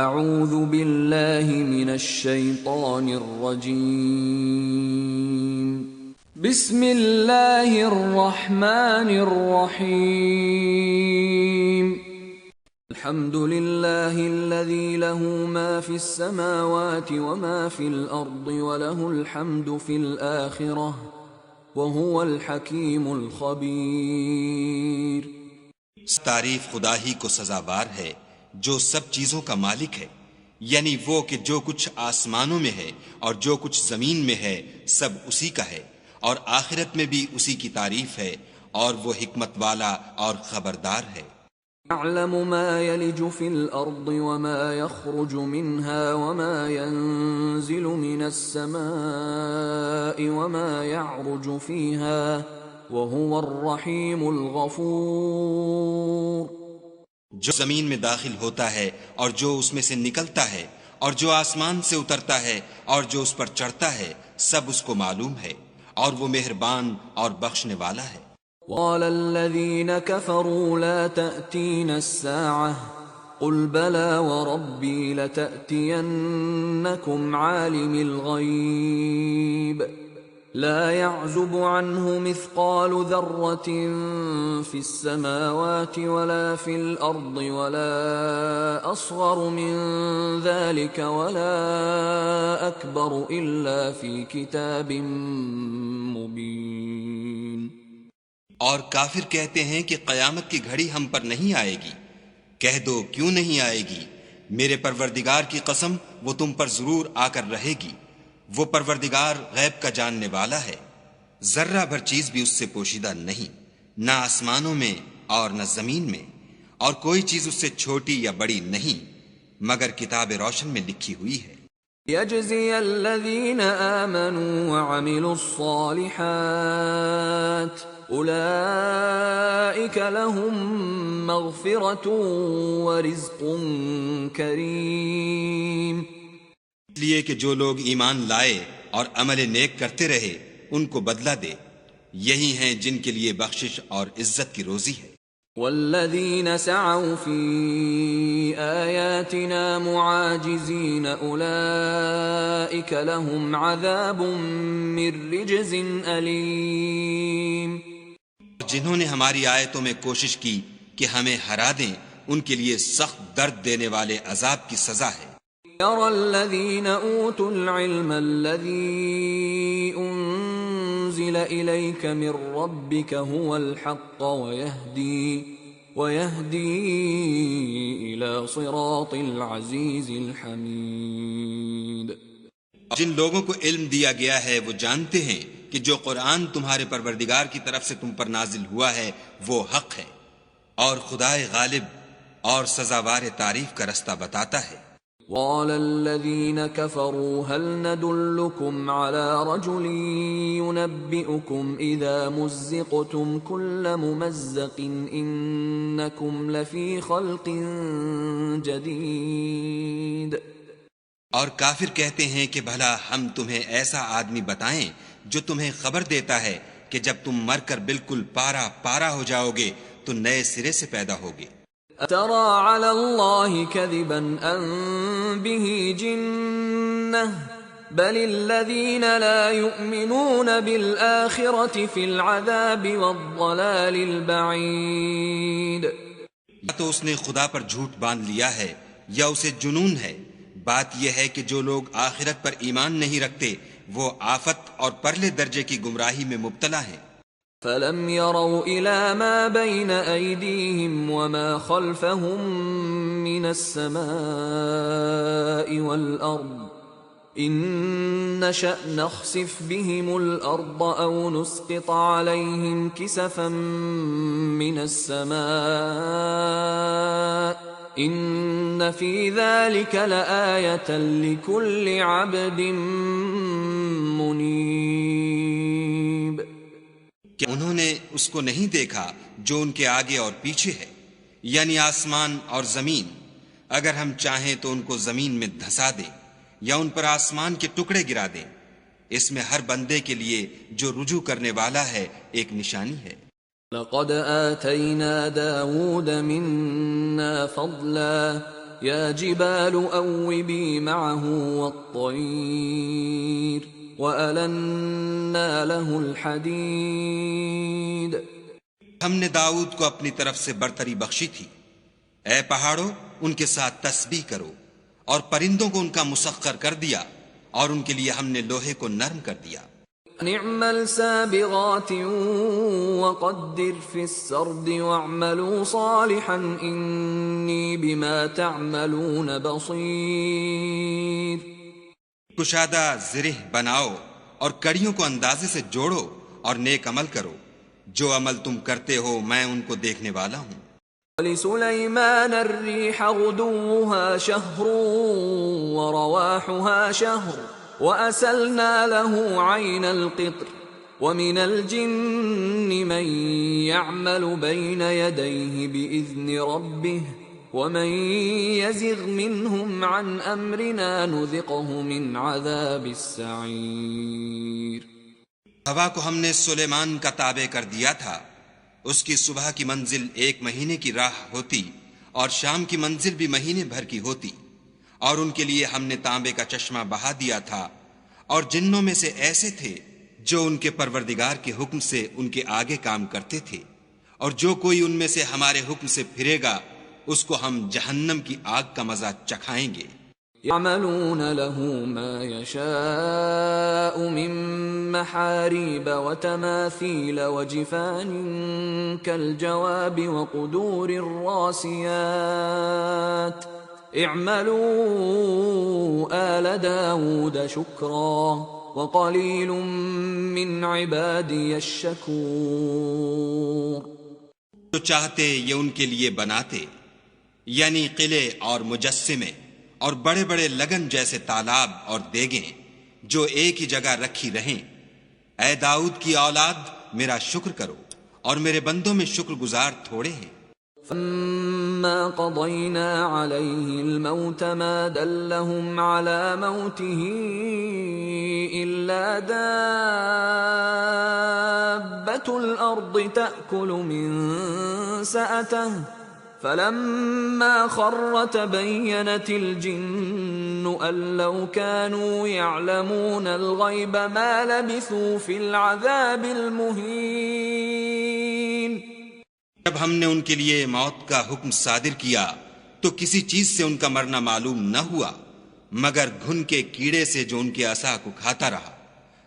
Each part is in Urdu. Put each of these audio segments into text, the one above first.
اعوذ باللہ من الشیطان الرجیم بسم اللہ الرحمن الرحیم الحمد للہ الذی له ما فی السماوات وما فی الارض وله الحمد فی الآخرہ وهو الحکیم الخبیر۔ تعریف خدا ہی کو سزاوار ہے جو سب چیزوں کا مالک ہے، یعنی وہ کہ جو کچھ آسمانوں میں ہے اور جو کچھ زمین میں ہے سب اسی کا ہے، اور آخرت میں بھی اسی کی تعریف ہے، اور وہ حکمت والا اور خبردار ہے۔ يعلم ما يلج في الأرض وما يخرج منها وما ينزل من السماء وما يعرج فيها وهو الرحيم الغفور۔ جو زمین میں داخل ہوتا ہے اور جو اس میں سے نکلتا ہے اور جو آسمان سے اترتا ہے اور جو اس پر چڑھتا ہے سب اس کو معلوم ہے، اور وہ مہربان اور بخشنے والا ہے۔ قال الذين كفروا لا تأتينا الساعة قل بلى وربي لتأتينكم عالم الغيب لا يعزب عنه مثقال ذرة في السماوات ولا في الأرض ولا أصغر من ذلك ولا أكبر إلا في كتاب مبين۔ اور کافر کہتے ہیں کہ قیامت کی گھڑی ہم پر نہیں آئے گی، کہہ دو کیوں نہیں آئے گی، میرے پروردگار کی قسم وہ تم پر ضرور آ کر رہے گی، وہ پروردگار غیب کا جاننے والا ہے، ذرہ بھر چیز بھی اس سے پوشیدہ نہیں، نہ آسمانوں میں اور نہ زمین میں، اور کوئی چیز اس سے چھوٹی یا بڑی نہیں مگر کتاب روشن میں لکھی ہوئی ہے۔ يجزي الذين آمنوا وعملوا الصالحات أولئك لهم مغفرة ورزق كريم۔ اس لیے کہ جو لوگ ایمان لائے اور عمل نیک کرتے رہے ان کو بدلہ دے، یہی ہیں جن کے لیے بخشش اور عزت کی روزی ہے۔ والذين سعوا في آياتنا معاجزين أولئك لهم عذاب من رجز أليم۔ جنہوں نے ہماری آیتوں میں کوشش کی کہ ہمیں ہرا دیں ان کے لیے سخت درد دینے والے عذاب کی سزا ہے۔ يرى الذين أوتوا العلم الذي أنزل إليك من ربك هو الحق ويهدي إلى صراط العزيز الحميد۔ جن لوگوں کو علم دیا گیا ہے وہ جانتے ہیں کہ جو قرآن تمہارے پروردگار کی طرف سے تم پر نازل ہوا ہے وہ حق ہے، اور خدائے غالب اور سزاوار تعریف کا رستہ بتاتا ہے۔ قال الذين كفروا هل ندلكم على رجل ينبئكم إذا مزقتم كل ممزق إنكم لفي خلق جديد۔ اور کافر کہتے ہیں کہ بھلا ہم تمہیں ایسا آدمی بتائیں جو تمہیں خبر دیتا ہے کہ جب تم مر کر بالکل پارا پارا ہو جاؤ گے تو نئے سرے سے پیدا ہوگے۔ أترى على الله كذبا أم به جنة بل الذين لا يؤمنون بالآخرة في العذاب والضلال البعيد۔ یا تو اس نے خدا پر جھوٹ باندھ لیا ہے یا اسے جنون ہے، بات یہ ہے کہ جو لوگ آخرت پر ایمان نہیں رکھتے وہ آفت اور پرلے درجے کی گمراہی میں مبتلا ہیں۔ فَلَمْ يَرَوْا إِلَى مَا بَيْنَ أَيْدِيهِمْ وَمَا خَلْفَهُمْ مِنَ السَّمَاءِ وَالْأَرْضِ إِن نَّشَأْ نَخْسِفْ بِهِمُ الْأَرْضَ أَوْ نُسْقِطْ عَلَيْهِمْ كِسَفًا مِّنَ السَّمَاءِ إِنَّ فِي ذَلِكَ لَآيَةً لِكُلِّ عَبْدٍ مُنِيبٍ۔ کہ انہوں نے اس کو نہیں دیکھا جو ان کے آگے اور پیچھے ہے، یعنی آسمان اور زمین، اگر ہم چاہیں تو ان کو زمین میں دھسا دیں یا ان پر آسمان کے ٹکڑے گرا دیں، اس میں ہر بندے کے لیے جو رجوع کرنے والا ہے ایک نشانی ہے۔ لقد آتينا داود منا فضلا يا جبال أوبي معه والطير وألنا له الحديد. ہم نے داؤد کو اپنی طرف سے برتری بخشی تھی. اے پہاڑوں ان کے ساتھ تسبیح کرو، اور پرندوں کو ان کا مسخر کر دیا، اور ان کے لیے ہم نے لوہے کو نرم کر دیا. نعمل سابغات وقدر في السرد واعملوا صالحا إني بما تعملون بصير. کشادہ زرہ بناؤ اور کڑیوں کو اندازے سے جوڑو اور نیک عمل کرو، جو عمل تم کرتے ہو میں ان کو دیکھنے والا ہوں. وَلِسُلَيْمَانَ الرِّيحَ غُدُوُّهَا شَهْرٌ وَرَوَاحُهَا شَهْرٌ وَأَسَلْنَا لَهُ عَيْنَ الْقِطْرِ وَمِنَ الْجِنِّ مَن يَعْمَلُ بَيْنَ يَدَيْهِ بِإِذْنِ رَبِّهِ وَمَن يَزِغْ مِنْهُمْ عَنْ أَمْرِنَا نُذِقْهُ مِنْ عَذَابِ السَّعِيرِ. ہوا کو ہم نے سلیمان کا تابع کر دیا تھا. اس کی صبح کی منزل 1 مہینے کی راہ ہوتی اور شام کی منزل بھی مہینے بھر کی ہوتی. اور ان کے لیے ہم نے تانبے کا چشمہ بہا دیا تھا. اور جنوں میں سے ایسے تھے جو ان کے پروردگار کے حکم سے ان کے آگے کام کرتے تھے، اور جو کوئی ان میں سے ہمارے حکم سے پھرے گا اس کو ہم جہنم کی آگ کا مزہ چکھائیں گے. يعملون له ما يشاء من محاريب وتماثيل وجفان كالجواب وقدور الراسيات اعملوا آل داود شكرا وقليل من عبادي الشكور. جو چاہتے یہ ان کے لیے بناتے، یعنی قلعے اور مجسمے اور بڑے بڑے لگن جیسے تالاب اور دیگیں جو ایک ہی جگہ رکھی رہیں. اے داؤد کی اولاد میرا شکر کرو، اور میرے بندوں میں شکر گزار تھوڑے ہیں. فَلَمَّا قَضَيْنَا عَلَيْهِ الْمَوْتَ مَا دَلَّهُمْ عَلَى مَوْتِهِ إِلَّا دَابَّةُ الْأَرْضِ تَأْكُلُ مِنْ سَأَتَهُ فَلَمَّا خَرَّ تَبَيَّنَتِ الْجِنُّ أَن لَّوْ كَانُوا يَعْلَمُونَ الْغَيْبَ مَا لَبِثُوا فِي الْعَذَابِ الْمُهِينِ. جب ہم نے ان کے لیے موت کا حکم صادر کیا تو کسی چیز سے ان کا مرنا معلوم نہ ہوا مگر گھن کے کیڑے سے جو ان کے عصا کو کھاتا رہا.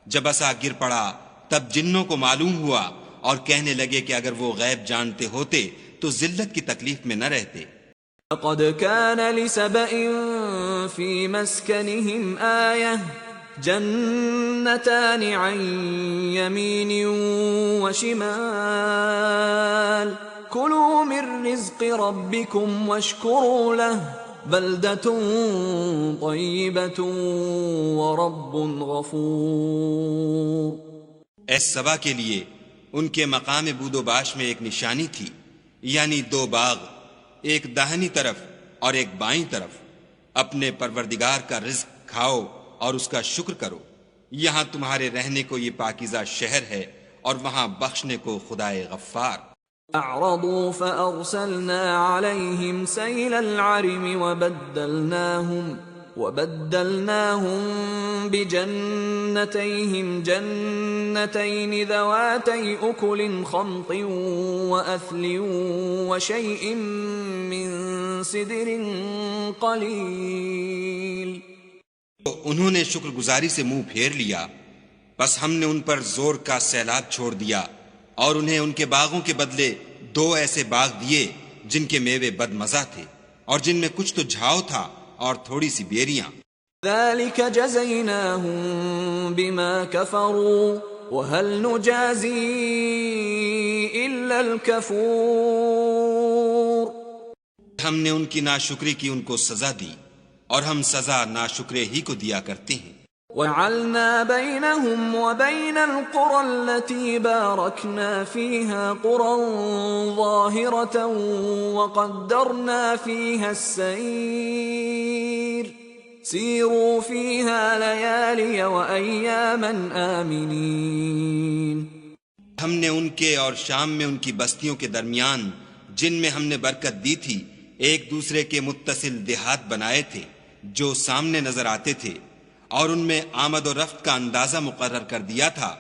جب عصا گر پڑا تب جنوں کو معلوم ہوا اور کہنے لگے کہ اگر وہ غیب جانتے ہوتے تو ذلت کی تکلیف میں نہ رہتے. لقد كان لسبإ في مسكنهم آية جنتان عن يمين وشمال كلوا من رزق ربكم واشكروا له بلدة طيبة ورب غفور. اس سبا کے لیے ان کے مقام بود و باش میں ایک نشانی تھی، یعنی 2 باغ، ایک داہنی طرف اور ایک بائیں طرف. اپنے پروردگار کا رزق کھاؤ اور اس کا شکر کرو. یہاں تمہارے رہنے کو یہ پاکیزہ شہر ہے اور وہاں بخشنے کو خدائے غفار. اعرضوا فأرسلنا عليهم سيل العرم وبدلناهم بجنتيهم جنتين ذواتي أكل خمط وأثل وشيء من سدر قليل. انہوں نے شکر گزاری سے منہ پھیر لیا، بس ہم نے ان پر زور کا سیلاب چھوڑ دیا اور انہیں ان کے باغوں کے بدلے 2 ایسے باغ دیے جن کے میوے بد مزہ تھے اور جن میں کچھ تو جھاؤ تھا اور تھوڑی سی بیریاں. ذلك جزيناهم بما كفروا وهل نجازي إلا الكفور. ہم نے ان کی ناشکری کی ان کو سزا دی اور ہم سزا ناشکرے ہی کو دیا کرتے ہیں. وَجَعَلْنَا بَيْنَهُمْ وَبَيْنَ الْقُرَى الَّتِي بَارَكْنَا فِيهَا قُرًى ظَاهِرَةً وَقَدَّرْنَا فِيهَا السَّيْرَ سِيرُوا فِيهَا لَيَالِيَ وَأَيَّامًا آمِنِينَ. ہم نے ان کے اور شام میں ان کی بستیوں کے درمیان جن میں ہم نے برکت دی تھی ایک دوسرے کے متصل دیہات بنائے تھے جو سامنے نظر آتے تھے، اور ان میں آمد و رفت کا اندازہ مقرر کر دیا تھا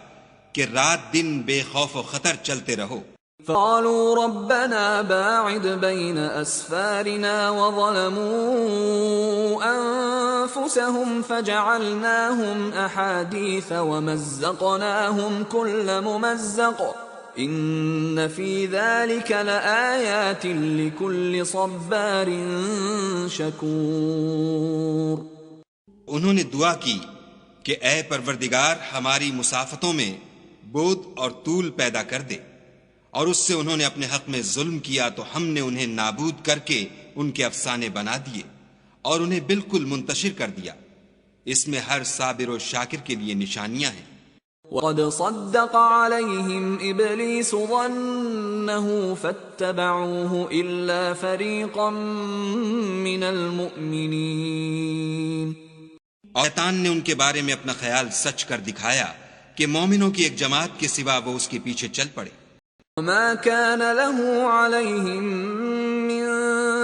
کہ رات دن بے خوف و خطر چلتے رہو۔ قالوا ربنا باعد بين أسفارنا وظلموا أنفسهم فجعلناهم أحاديث ومزقناهم كل ممزق إن في ذلك لآيات لكل صبار شكور۔ انہوں نے دعا کی کہ اے پروردگار ہماری مسافتوں میں بود اور طول پیدا کر دے، اور اس سے انہوں نے اپنے حق میں ظلم کیا تو ہم نے انہیں نابود کر کے ان کے افسانے بنا دیے اور انہیں بالکل منتشر کر دیا۔ اس میں ہر صابر و شاکر کے لیے نشانیاں ہیں۔ وَقَدْ صَدَّقَ عَلَيْهِمْ إِبْلِيسُ ظَنَّهُ فَاتَّبَعُوهُ إِلَّا فَرِيقًا مِّنَ الْمُؤْمِنِينَ۔ اور شیطان نے ان کے بارے میں اپنا خیال سچ کر دکھایا کہ مومنوں کی ایک جماعت کے سوا وہ اس کے پیچھے چل پڑے۔ وَمَا كَانَ لَهُ عَلَيْهِمْ مِنْ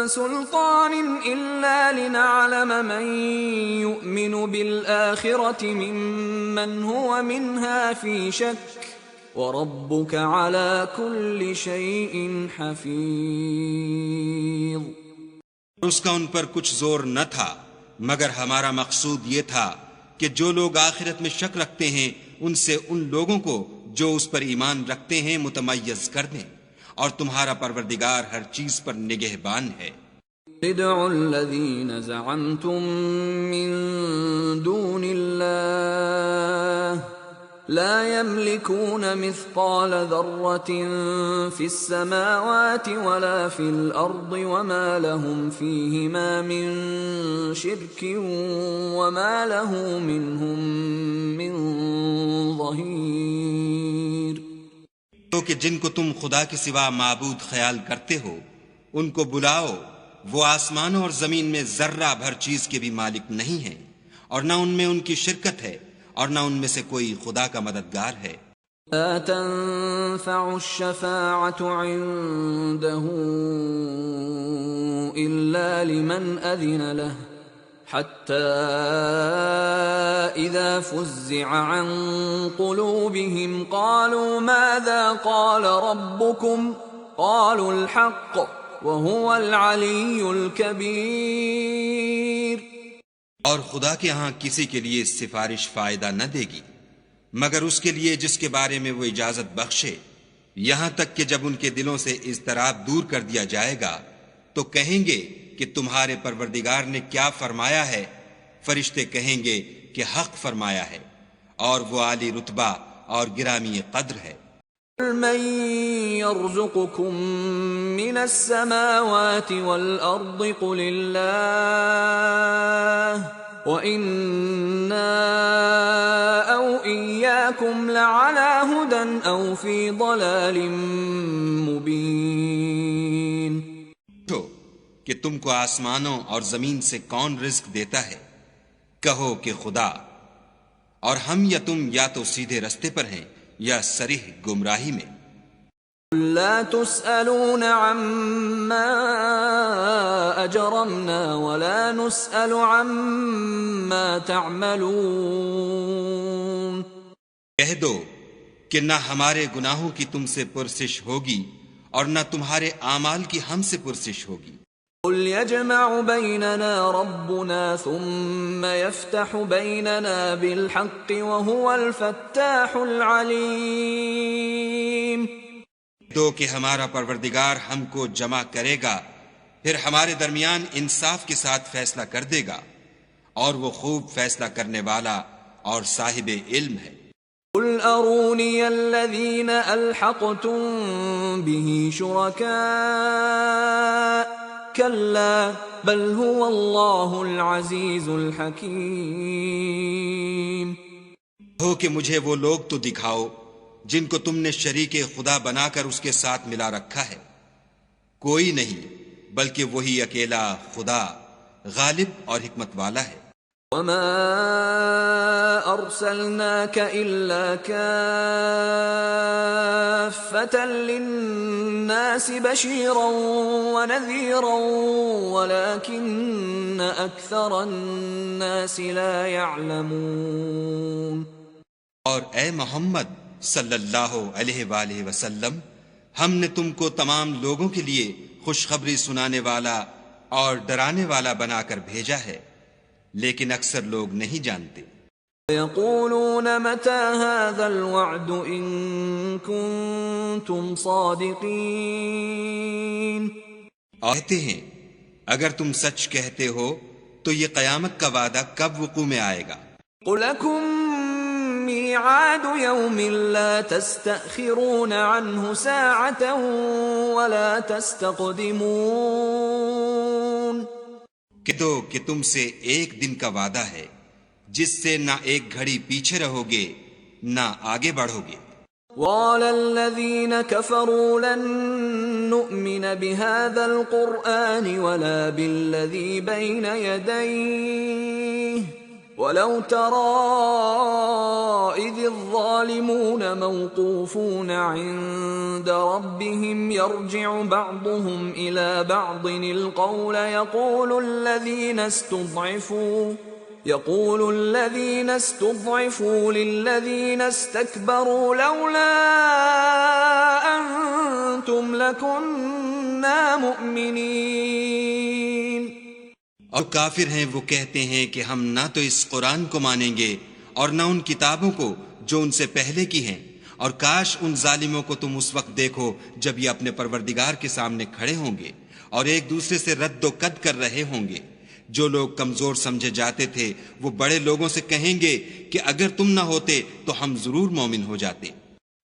سُلْطَانٍ إِلَّا لِنَعْلَمَ مَنْ يُؤْمِنُ بِالْآخِرَةِ مِمَّنْ هُوَ مِنْهَا فِي شَكٍّ وَرَبُّكَ عَلَى كُلِّ شَيْءٍ حَفِيظٌ۔ اس کا ان پر کچھ زور نہ تھا، مگر ہمارا مقصود یہ تھا کہ جو لوگ آخرت میں شک رکھتے ہیں ان سے ان لوگوں کو جو اس پر ایمان رکھتے ہیں متمیز کر دیں، اور تمہارا پروردگار ہر چیز پر نگہبان ہے۔ ادعوا الذين زعمتم من دون الله لا يملكون مثقال ذرة في السماوات ولا في الأرض وما لهم فيهما من شرك وما له منهم من ظهير۔ تو کہ جن کو تم خدا کے سوا معبود خیال کرتے ہو ان کو بلاؤ، وہ آسمانوں اور زمین میں ذرہ بھر چیز کے بھی مالک نہیں ہیں، اور نہ ان میں ان کی شرکت ہے اور نہ ان میں سے کوئی خدا کا مددگار ہے۔ لا تنفع الشفاعة عنده إلا لمن أذن له حتى إذا فزع عن قلوبهم قالوا ماذا قال ربكم قالوا الحق وهو العلي الكبير۔ اور خدا کے ہاں کسی کے لیے سفارش فائدہ نہ دے گی مگر اس کے لیے جس کے بارے میں وہ اجازت بخشے، یہاں تک کہ جب ان کے دلوں سے اضطراب دور کر دیا جائے گا تو کہیں گے کہ تمہارے پروردگار نے کیا فرمایا ہے، فرشتے کہیں گے کہ حق فرمایا ہے، اور وہ عالی رتبہ اور گرامی قدر ہے۔ قل من يرزقكم من السماوات والأرض قل الله وَإِنَّا أَوْ إِيَّاكُمْ لَعَلَى هُدًى أَوْ فِي ضَلَالٍ مُبِينٍ۔ تو کہ تم کو آسمانوں اور زمین سے کون رزق دیتا ہے؟ کہو کہ خدا، اور ہم یا تم یا تو سیدھے رستے پر ہیں یا صریح گمراہی میں۔ لا تسألون عما أجرمنا ولا نسأل عما تعملون۔ کہہ دو کہ نہ ہمارے گناہوں کی تم سے پرسش ہوگی اور نہ تمہارے اعمال کی ہم سے پرسش ہوگی۔ قل يجمع بيننا ربنا ثم يفتح بيننا بالحق وهو الفتاح العليم۔ دو کہ ہمارا پروردگار ہم کو جمع کرے گا، پھر ہمارے درمیان انصاف کے ساتھ فیصلہ کر دے گا، اور وہ خوب فیصلہ کرنے والا اور صاحب علم ہے۔ قل اروني الذين الحقتم به شركاء كلا بل هو الله العزيز الحكيم۔ ہو کہ مجھے وہ لوگ تو دکھاؤ جن کو تم نے شریک خدا بنا کر اس کے ساتھ ملا رکھا ہے۔ کوئی نہیں بلکہ وہی اکیلا خدا غالب اور حکمت والا ہے۔ وما أرسلناك إلا كافة للناس بشيرا ونذيرا ولكن أكثر الناس لا يعلمون۔ اور اے محمد صلی اللہ علیہ وآلہ وسلم، ہم نے تم کو تمام لوگوں کے لیے خوشخبری سنانے والا اور ڈرانے والا بنا کر بھیجا ہے، لیکن اکثر لوگ نہیں جانتے۔ يقولون متى هذا الوعد إن كنتم صادقين۔ کہتے ہیں اگر تم سچ کہتے ہو تو یہ قیامت کا وعدہ کب وقوع میں آئے گا؟ قل لكم ميعاد يوم لا تستأخرون عنه ساعة ولا تستقدمون۔ کہہ دو کہ تم سے ایک دن کا وعدہ ہے جس سے نہ ایک گھڑی پیچھے رہو گے نہ آگے بڑھو گے۔ قال الذين كفروا لن نؤمن بهذا القرآن ولا بالذي بين يديه ولو ترى إذ الظالمون موقوفون عند ربهم يرجع بعضهم إلى بعض القول يقول الذين استضعفوا للذين استكبروا لولا أنتم لكنا مؤمنين۔ اور کافر ہیں وہ کہتے ہیں کہ ہم نہ تو اس قرآن کو مانیں گے اور نہ ان کتابوں کو جو ان سے پہلے کی ہیں، اور کاش ان ظالموں کو تم اس وقت دیکھو جب یہ اپنے پروردگار کے سامنے کھڑے ہوں گے اور ایک دوسرے سے رد و قد کر رہے ہوں گے۔ جو لوگ کمزور سمجھے جاتے تھے وہ بڑے لوگوں سے کہیں گے کہ اگر تم نہ ہوتے تو ہم ضرور مومن ہو جاتے۔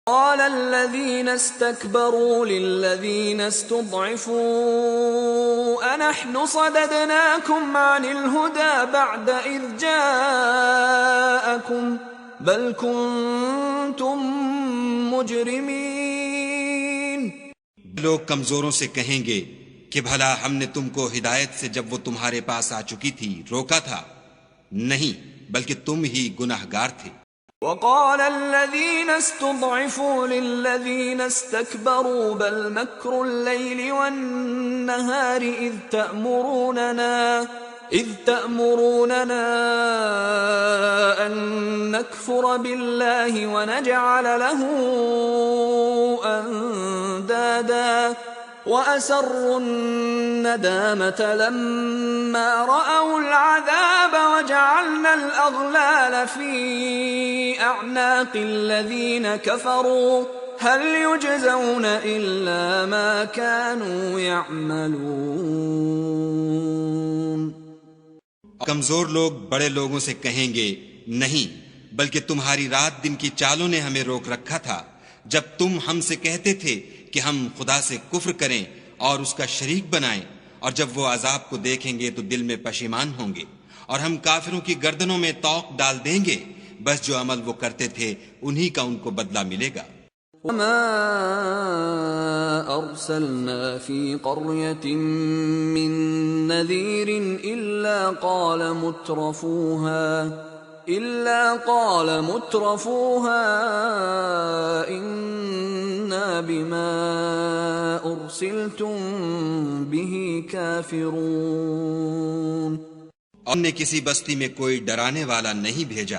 قال الذين استكبروا للذين استضعفوا أنحن صددناكم عن الهدى بعد إذ جاءكم بل كنتم مجرمين۔ لوگ کمزوروں سے کہیں گے کہ بھلا ہم نے تم کو ہدایت سے جب وہ تمہارے پاس آ چکی تھی روکا تھا؟ نہیں، بلکہ تم ہی گناہگار تھے۔ وقال الذين استضعفوا للذين استكبروا بل مكر الليل والنهار إذ تأمروننا أن نكفر بالله ونجعل له أندادا وَأَسَرُّوا النَّدَامَةَ لَمَّا رَأَوُا الْعَذَابَ وَجَعَلْنَا الْأَغْلَالَ فِي أَعْنَاقِ الَّذِينَ كَفَرُوا هَلْ يُجْزَوْنَ إِلَّا مَا كَانُوا يَعْمَلُونَ۔ کمزور لوگ بڑے لوگوں سے کہیں گے نہیں، بلکہ تمہاری رات دن کی چالوں نے ہمیں روک رکھا تھا جب تم ہم سے کہتے تھے کہ ہم خدا سے کفر کریں اور اس کا شریک بنائیں، اور جب وہ عذاب کو دیکھیں گے تو دل میں پشیمان ہوں گے، اور ہم کافروں کی گردنوں میں طوق ڈال دیں گے، بس جو عمل وہ کرتے تھے انہی کا ان کو بدلہ ملے گا۔ وما أرسلنا في قرية من نذير إلا قال مترفوها إنا بما أرسلتم به كافرون۔ اور نے کسی بستی میں کوئی ڈرانے والا نہیں بھیجا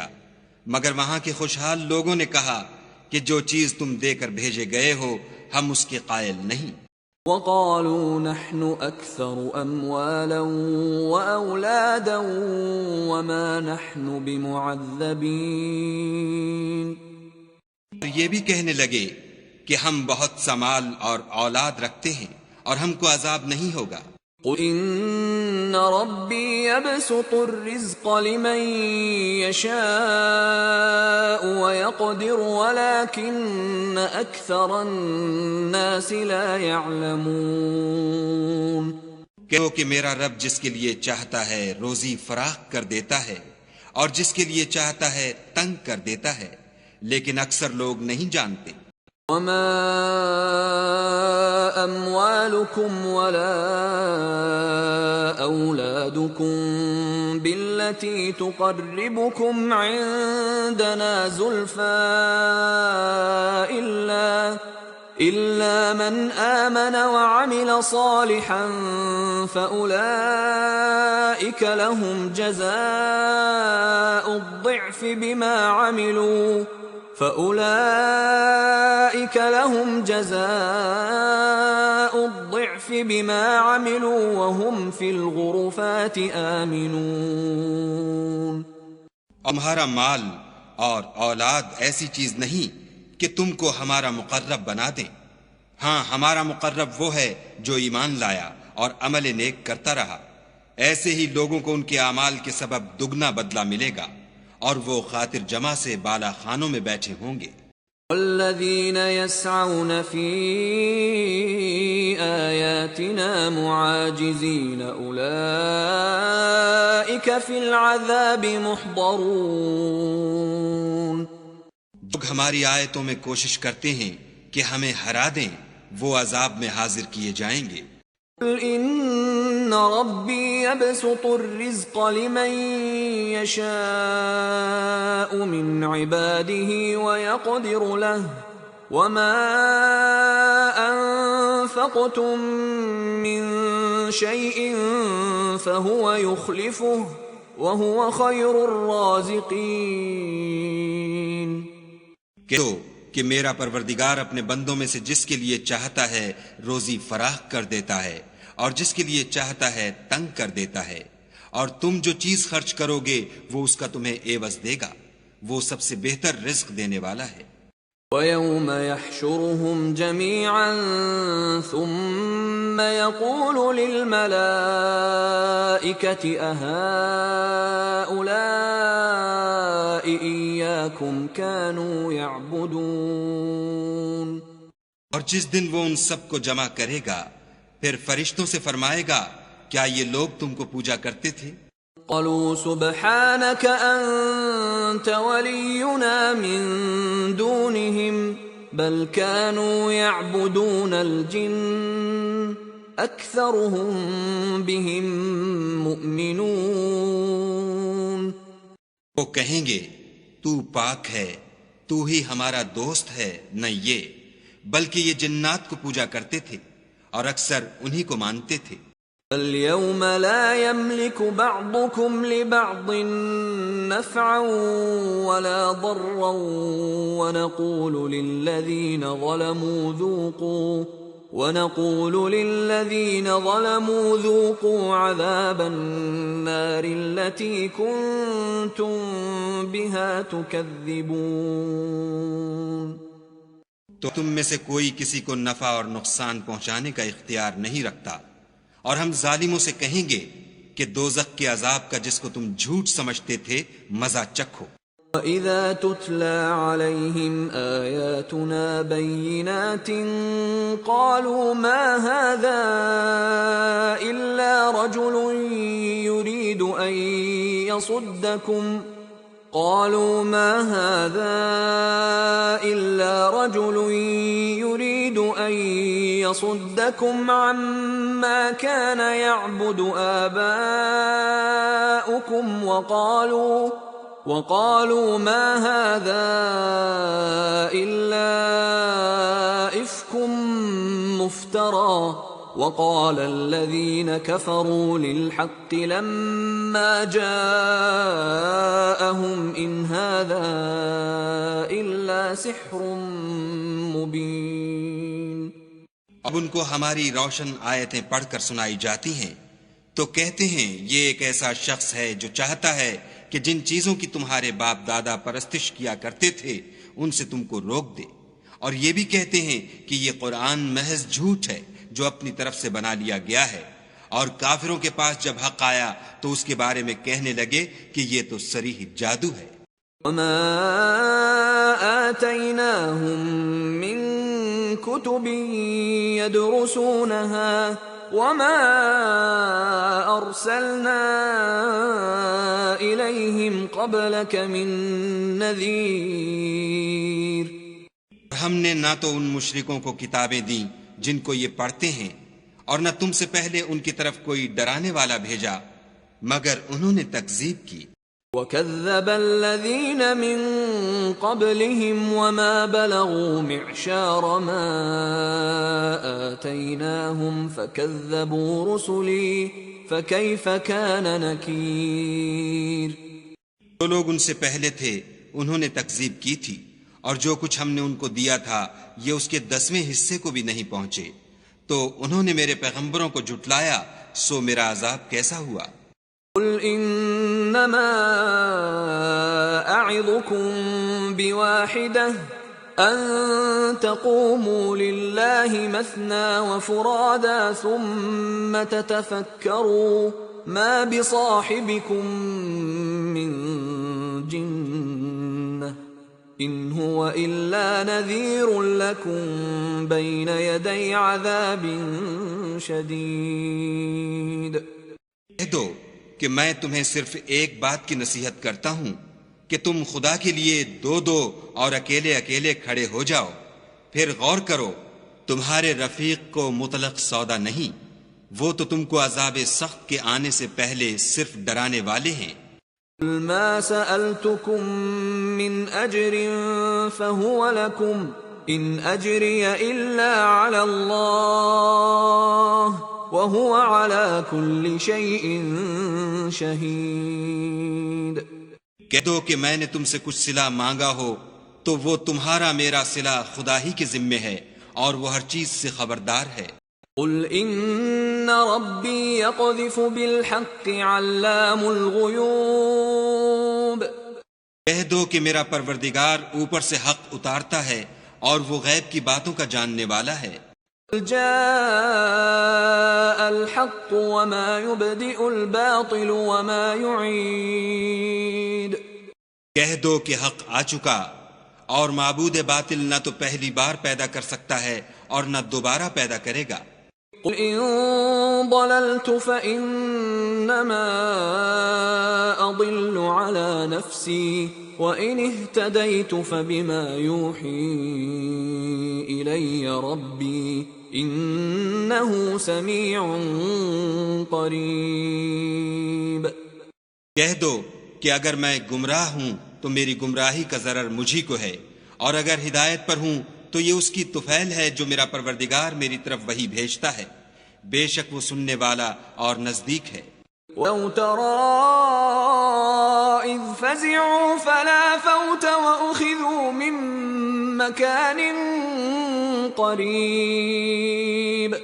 مگر وہاں کے خوشحال لوگوں نے کہا کہ جو چیز تم دے کر بھیجے گئے ہو ہم اس کے قائل نہیں۔ وقالوا نحن أكثر أموالا وأولادا وما نحن بمعذبين۔ تو یہ بھی کہنے لگے کہ ہم بہت سا مال اور اولاد رکھتے ہیں اور ہم کو عذاب نہیں ہوگا۔ قل إن ربي يبسط الرزق لمن يشاء ويقدر ولكن أكثر الناس لا يعلمون۔ کہو کہ میرا رب جس کے لیے چاہتا ہے روزی فراخ کر دیتا ہے اور جس کے لیے چاہتا ہے تنگ کر دیتا ہے، لیکن اکثر لوگ نہیں جانتے۔ وما أموالكم ولا أولادكم بالتي تقربكم عندنا زلفى إلا من آمن وعمل صالحا فأولئك لهم جزاء الضعف بما عملوا وهم في الغرفات آمنون. تمہارا مال اور اولاد ایسی چیز نہیں کہ تم کو ہمارا مقرب بنا دیں. ہاں، ہمارا مقرب وہ ہے جو ایمان لایا اور عمل نیک کرتا رہا. ایسے ہی لوگوں کو ان کے اعمال کے سبب دگنا بدلہ ملے گا، اور وہ خاطر جمع سے بالا خانوں میں بیٹھے ہوں گے. والذین یسعون فی آیاتنا معاجزین اولئک فی العذاب محضرون. لوگ ہماری آیتوں میں کوشش کرتے ہیں کہ ہمیں ہرا دیں، وہ عذاب میں حاضر کیے جائیں گے. قل ان ربی یبسط الرزق لمن یشاء من عباده ویقدر له وما انفقتم من شیء فهو یخلفه وهو خیر الرازقین. کہ میرا پروردگار اپنے بندوں میں سے جس کے لیے چاہتا ہے روزی فراخ کر دیتا ہے، اور جس کے لیے چاہتا ہے تنگ کر دیتا ہے، اور تم جو چیز خرچ کرو گے وہ اس کا تمہیں عوض دے گا، وہ سب سے بہتر رزق دینے والا ہے. وَيَوْمَ يَحْشُرُهُمْ جَمِيعًا ثُمَّ يَقُولُ لِلْمَلَائِكَةِ أَهَؤُلَاءِ إِيَّاكُمْ كَانُوا يَعْبُدُونَ. اور جس دن وہ ان سب کو جمع کرے گا، پھر فرشتوں سے فرمائے گا، کیا یہ لوگ تم کو پوجا کرتے تھے؟ قالوا سبحانك أنت ولينا من دونهم بل كانوا يعبدون الجن أكثرهم بهم مؤمنون. وہ کہیں گے، تو پاک ہے، تو ہی ہمارا دوست ہے، نہ یہ، بلکہ یہ جنات کو پوجا کرتے تھے اور اکثر انہی کو مانتے تھے. اليوم لا يملك بعضكم لبعض نفعا ولا ضرا ونقول للذين ظلموا ذوقوا عذاب النار التي كنتم بها تكذبون. تو تم میں سے کوئی کسی کو نفع اور نقصان پہنچانے کا اختیار نہیں رکھتا، اور ہم ظالموں سے کہیں گے کہ دوزخ کے عذاب کا جس کو تم جھوٹ سمجھتے تھے مزہ چکھو. وَإِذَا تُتْلَى عَلَيْهِمْ آيَاتُنَا بَيِّنَاتٍ قَالُوا مَا هَذَا إِلَّا رَجُلٌ يُرِيدُ أَن يَصُدَّكُمْ عَمَّا كَانَ يَعْبُدُ آبَاؤُكُمْ وقالوا ما هذا إلا إفك مفترى وقال الذين كفروا للحق لما جاءهم إن هذا إلا سحر مبين. اب ان کو ہماری روشن آیتیں پڑھ کر سنائی جاتی ہیں تو کہتے ہیں یہ ایک ایسا شخص ہے جو چاہتا ہے کہ جن چیزوں کی تمہارے باپ دادا پرستش کیا کرتے تھے ان سے تم کو روک دے، اور یہ بھی کہتے ہیں کہ یہ قرآن محض جھوٹ ہے جو اپنی طرف سے بنا لیا گیا ہے. اور کافروں کے پاس جب حق آیا تو اس کے بارے میں کہنے لگے کہ یہ تو صریح جادو ہے. وما آتيناهم من كتب يدرسونها وما أرسلنا إليهم قبلك من نذير. ہم نے نہ تو ان مشرکوں کو کتابیں دیں جن کو یہ پڑھتے ہیں، اور نہ تم سے پہلے ان کی طرف کوئی ڈرانے والا بھیجا مگر انہوں نے تکذیب کی۔ وَكَذَّبَ الَّذِينَ مِن قَبْلِهِمْ وَمَا بَلَغُوا مِعْشَارَ مَا آتَيْنَاهُمْ فَكَذَّبُوا رُسُلِي فَكَيْفَ كَانَ نَكِيرِ۔ جو لوگ ان سے پہلے تھے انہوں نے تکذیب کی تھی، اور جو کچھ ہم نے ان کو دیا تھا یہ اس کے 10ویں حصے کو بھی نہیں پہنچے، تو انہوں نے میرے پیغمبروں کو جھٹلایا، سو میرا عذاب کیسا ہوا۔ قُلْ إِنَّمَا أَعِظُكُمْ بِوَاحِدَةٍ أَن تَقُومُوا لِلَّهِ مَثْنَى وَفُرَادَى ثُمَّ تَتَفَكَّرُوا مَا بِصَاحِبِكُم مِّن جِنَّةٍ إِنْ هُوَ إِلَّا نَذِيرٌ لَكُمْ بَيْنَ يَدَيْ عَذَابٍ شَدِيدٍ۔ کہہ دو کہ میں تمہیں صرف ایک بات کی نصیحت کرتا ہوں کہ تم خدا کے لیے دو دو اور اکیلے اکیلے کھڑے ہو جاؤ، پھر غور کرو، تمہارے رفیق کو مطلق سودا نہیں، وہ تو تم کو عذاب سخت کے آنے سے پہلے صرف ڈرانے والے ہیں۔ قُلْ مَا سَأَلْتُكُم مِّنْ أَجْرٍ فَهُوَ لَكُمْ إِنْ أَجْرِيَ إِلَّا عَلَى اللَّهِ وَهُوَ عَلَى كُلِّ شَيْءٍ شَهِيدٌ۔ کہہ دو کہ میں نے تم سے کچھ صلہ مانگا ہو تو وہ تمہارا میرا صلہ خدا ہی کے ذمے ہے، اور وہ ہر چیز سے خبردار ہے۔ قُلْ إِنَّ رَبِّي يَقْذِفُ بِالْحَقِّ عَلَّامُ الْغُيُوبِ۔ کہہ دو کہ میرا پروردگار اوپر سے حق اتارتا ہے اور وہ غیب کی باتوں کا جاننے والا ہے۔ جاء الحق وما يبدئ الباطل وما يعيد۔ کہہ دو کہ حق آ چکا، اور معبود باطل نہ تو پہلی بار پیدا کر سکتا ہے اور نہ دوبارہ پیدا کرے گا۔ قل ان ضللت فإنما أضل على نفسي وإن اهتديت فبما يوحي إلي ربي إنه سميع قريب۔ کہہ دو کہ اگر میں گمراہ ہوں تو میری گمراہی کا ضرر مجھی کو ہے، اور اگر ہدایت پر ہوں تو یہ اس کی طفیل ہے جو میرا پروردگار میری طرف وحی بھیجتا ہے، بے شک وہ سننے والا اور نزدیک ہے۔ وَلَوْ تَرَىٰ إِذْ فَزِعُوا فَلَا فَوْتَ وَأُخِذُوا مِن مَّكَانٍ قَرِيبٍ۔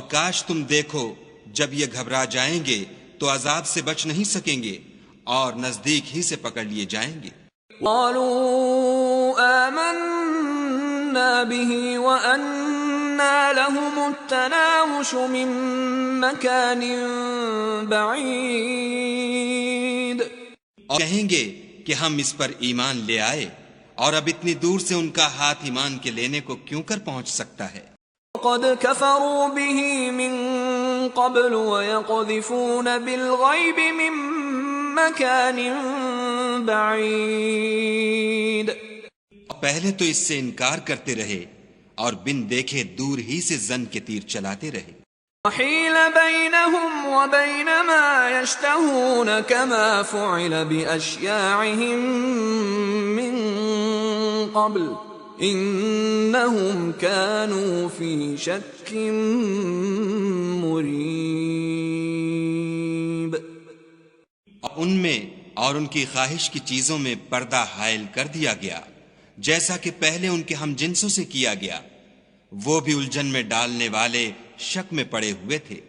کاش تم دیکھو جب یہ گھبرا جائیں گے تو عذاب سے بچ نہیں سکیں گے اور نزدیک ہی سے پکڑ لیے جائیں گے۔ قالوا آمنا به وأنا لهم التناوش من مكان بعيد۔ اور کہیں گے کہ ہم اس پر ایمان لے آئے، اور اب اتنی دور سے ان کا ہاتھ ایمان کے لینے کو کیوں کر پہنچ سکتا ہے۔ قد كفروا به من قبل ويقذفون بالغيب من مكان بعيد۔ پہلے تو اس سے انکار کرتے رہے اور بن دیکھے دور ہی سے زن کے تیر چلاتے رہے۔ وحيل بينهم وبين ما يشتهون كما فعل بأشياعهم من قبل إنهم كانوا في شك مريب۔ ان میں اور ان کی خواہش کی چیزوں میں پردہ حائل کر دیا گیا، جیسا کہ پہلے ان کے ہم جنسوں سے کیا گیا، وہ بھی الجھن میں ڈالنے والے شک میں پڑے ہوئے تھے۔